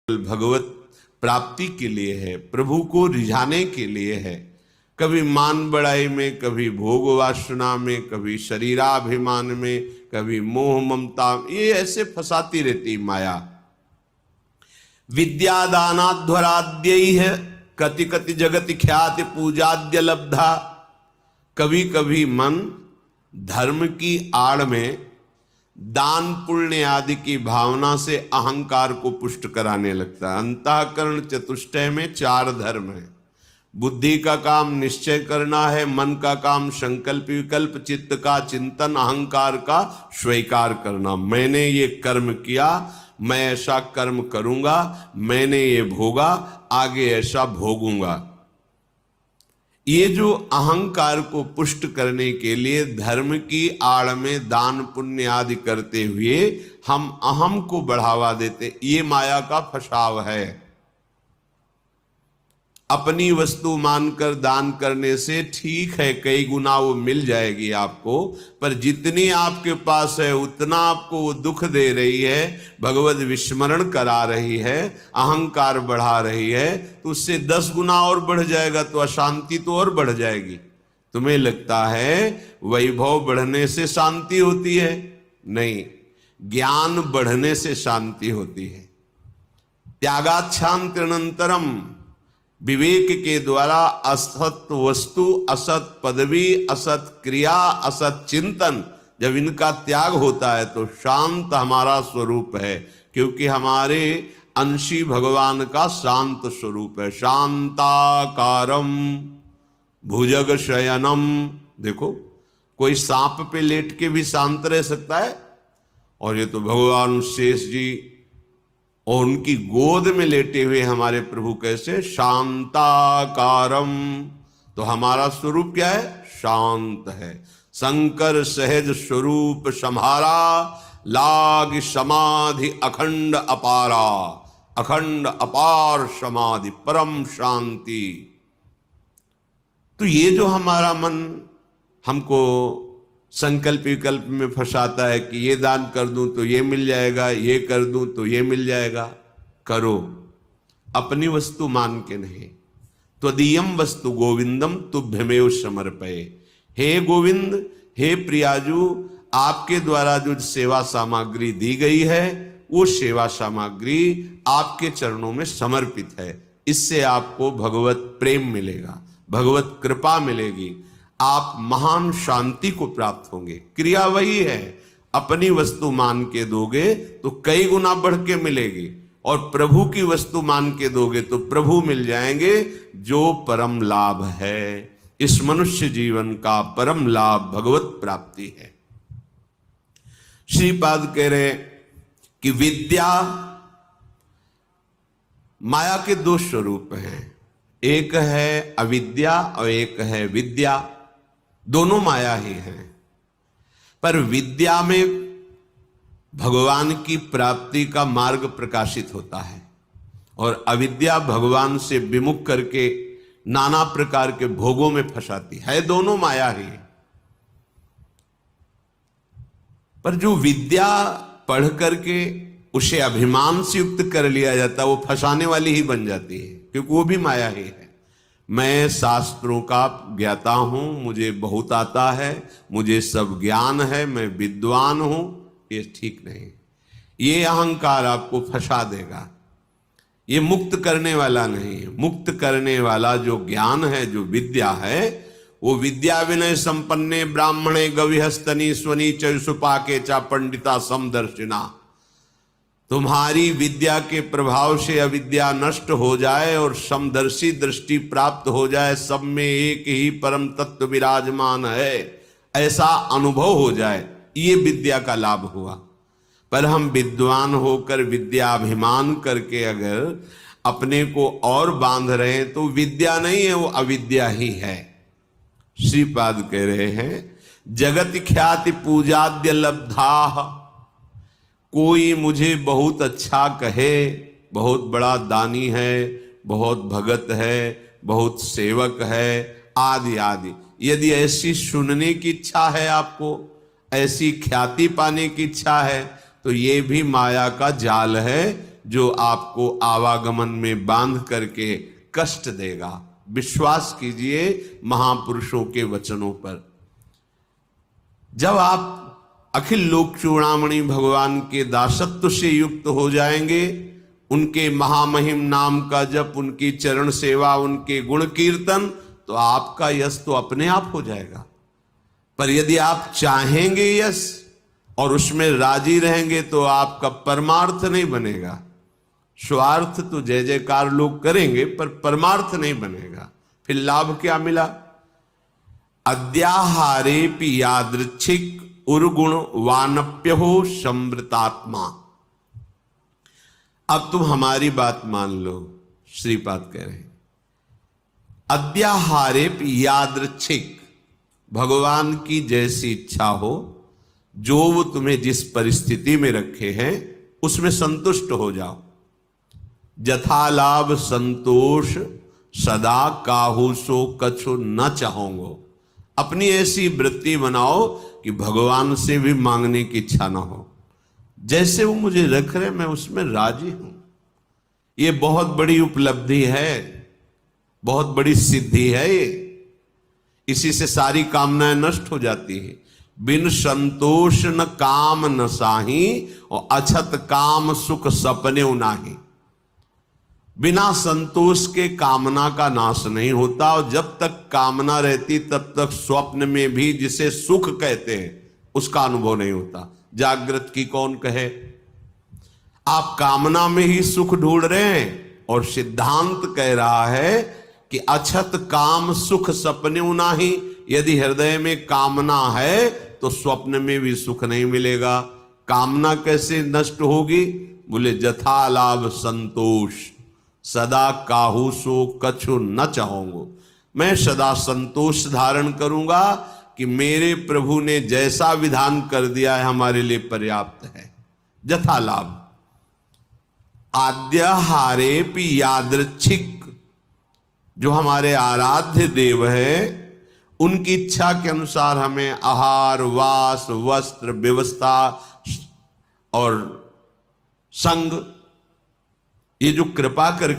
भगवत प्राप्ति के लिए है, प्रभु को रिझाने के लिए है। कभी मान बढ़ाई में, कभी भोग वासना में, कभी शरीराभिमान में, कभी मोह ममता, ये ऐसे फंसाती रहती माया। विद्यादानाध्वराद्यैः कति कति जगति ख्याति पूजाद्य लब्धा। कभी कभी मन धर्म की आड़ में दान पुण्य आदि की भावना से अहंकार को पुष्ट कराने लगता है। अंतःकरण चतुष्टय में 4 धर्म है। बुद्धि का काम निश्चय करना है, मन का काम संकल्प विकल्प, चित्त का चिंतन, अहंकार का स्वीकार करना। मैंने ये कर्म किया, मैं ऐसा कर्म करूंगा, मैंने ये भोगा, आगे ऐसा भोगूंगा। ये जो अहंकार को पुष्ट करने के लिए धर्म की आड़ में दान पुण्य आदि करते हुए हम अहम को बढ़ावा देते, ये माया का फसाव है। अपनी वस्तु मानकर दान करने से ठीक है, कई गुना वो मिल जाएगी आपको, पर जितनी आपके पास है उतना आपको वो दुख दे रही है, भगवत विस्मरण करा रही है, अहंकार बढ़ा रही है, तो उससे 10 गुना और बढ़ जाएगा, तो अशांति तो और बढ़ जाएगी। तुम्हें लगता है वैभव बढ़ने से शांति होती है? नहीं, ज्ञान बढ़ने से शांति होती है। त्यागाच्छांत्यनंतरम, विवेक के द्वारा असत वस्तु, असत पदवी, असत क्रिया, असत चिंतन, जब इनका त्याग होता है तो शांत हमारा स्वरूप है, क्योंकि हमारे अंशी भगवान का शांत स्वरूप है। शांताकारम भुजग शयनम। देखो, कोई सांप पे लेट के भी शांत रह सकता है, और ये तो भगवान शेष जी और उनकी गोद में लेटे हुए हमारे प्रभु कैसे शांताकारम। तो हमारा स्वरूप क्या है? शांत है। शंकर सहज स्वरूप सम्हारा, लाग समाधि अखंड अपारा। अखंड अपार समाधि, परम शांति। तो ये जो हमारा मन हमको संकल्प विकल्प में फंसाता है कि ये दान कर दूं तो ये मिल जाएगा, ये कर दूं तो ये मिल जाएगा, करो, अपनी वस्तु मान के नहीं। त्वदीयम वस्तु गोविंदम तुभ्यमेव समर्पये। हे गोविंद, हे प्रियाजू, आपके द्वारा जो सेवा सामग्री दी गई है वो सेवा सामग्री आपके चरणों में समर्पित है। इससे आपको भगवत प्रेम मिलेगा, भगवत कृपा मिलेगी, आप महान शांति को प्राप्त होंगे। क्रिया वही है, अपनी वस्तु मान के दोगे तो कई गुना बढ़ के मिलेगी, और प्रभु की वस्तु मान के दोगे तो प्रभु मिल जाएंगे, जो परम लाभ है। इस मनुष्य जीवन का परम लाभ भगवत प्राप्ति है। श्रीपाद कह रहे कि विद्या, माया के 2 स्वरूप हैं, एक है अविद्या और एक है विद्या। दोनों माया ही हैं, पर विद्या में भगवान की प्राप्ति का मार्ग प्रकाशित होता है, और अविद्या भगवान से विमुख करके नाना प्रकार के भोगों में फंसाती है। दोनों माया ही। पर जो विद्या पढ़ करके उसे अभिमान से युक्त कर लिया जाता है, वो फंसाने वाली ही बन जाती है, क्योंकि वो भी माया ही है। मैं शास्त्रों का ज्ञाता हूं, मुझे बहुत आता है, मुझे सब ज्ञान है, मैं विद्वान हूं, ये ठीक नहीं। ये अहंकार आपको फंसा देगा, ये मुक्त करने वाला नहीं है। मुक्त करने वाला जो ज्ञान है, जो विद्या है, वो विद्या विनय संपन्ने ब्राह्मणे गविहस्तनी स्वनी चुपाके चा पंडिता समदर्शिना। तुम्हारी विद्या के प्रभाव से अविद्या नष्ट हो जाए और समदर्शी दृष्टि प्राप्त हो जाए, सब में एक ही परम तत्व विराजमान है, ऐसा अनुभव हो जाए, ये विद्या का लाभ हुआ। पर हम विद्वान होकर विद्याभिमान करके अगर अपने को और बांध रहे हैं तो विद्या नहीं है, वो अविद्या ही है। श्रीपाद कह रहे हैं जगत ख्याति पूजाद्य लब्धा। कोई मुझे बहुत अच्छा कहे, बहुत बड़ा दानी है, बहुत भगत है, बहुत सेवक है, आदि आदि, यदि ऐसी सुनने की इच्छा है, आपको ऐसी ख्याति पाने की इच्छा है, तो ये भी माया का जाल है, जो आपको आवागमन में बांध करके कष्ट देगा। विश्वास कीजिए महापुरुषों के वचनों पर। जब आप अखिल लोक चूड़ामणि भगवान के दासत्व से युक्त हो जाएंगे, उनके महामहिम नाम का जप, उनकी चरण सेवा, उनके गुण कीर्तन, तो आपका यश तो अपने आप हो जाएगा। पर यदि आप चाहेंगे यश और उसमें राजी रहेंगे तो आपका परमार्थ नहीं बनेगा। स्वार्थ तो जय जयकार लोग करेंगे पर परमार्थ नहीं बनेगा। फिर लाभ क्या मिला? अद्याहारेपि यादृच्छिक उर्गुण वानप्यहो समृतात्मा। अब तुम हमारी बात मान लो, श्रीपाद कह रहे हैं अद्याहारेपि यादृच्छिक, भगवान की जैसी इच्छा हो, जो वो तुम्हें जिस परिस्थिति में रखे हैं उसमें संतुष्ट हो जाओ। जथालाभ संतोष सदा काहू सो कछु न चाहोगे। अपनी ऐसी वृत्ति बनाओ कि भगवान से भी मांगने की इच्छा ना हो। जैसे वो मुझे रख रहे मैं उसमें राजी हूं। ये बहुत बड़ी उपलब्धि है, बहुत बड़ी सिद्धि है ये। इसी से सारी कामनाएं नष्ट हो जाती है। बिन संतोष न काम न साही और अछत काम सुख सपने नाही। बिना संतोष के कामना का नाश नहीं होता, और जब तक कामना रहती तब तक स्वप्न में भी जिसे सुख कहते हैं उसका अनुभव नहीं होता। जागृत की कौन कहे? आप कामना में ही सुख ढूंढ रहे हैं, और सिद्धांत कह रहा है कि अछत काम सुख सपने नाही। यदि हृदय में कामना है तो स्वप्न में भी सुख नहीं मिलेगा। कामना कैसे नष्ट होगी? बोले जथा लाभ संतोष सदा काहू सो कछु न चाहोगे। मैं सदा संतोष धारण करूंगा कि मेरे प्रभु ने जैसा विधान कर दिया है हमारे लिए पर्याप्त है। जथा लाभ आद्यहारेपि यादृच्छिक, जो हमारे आराध्य देव है उनकी इच्छा के अनुसार हमें आहार वास वस्त्र व्यवस्था और संग, ये जो कृपा करके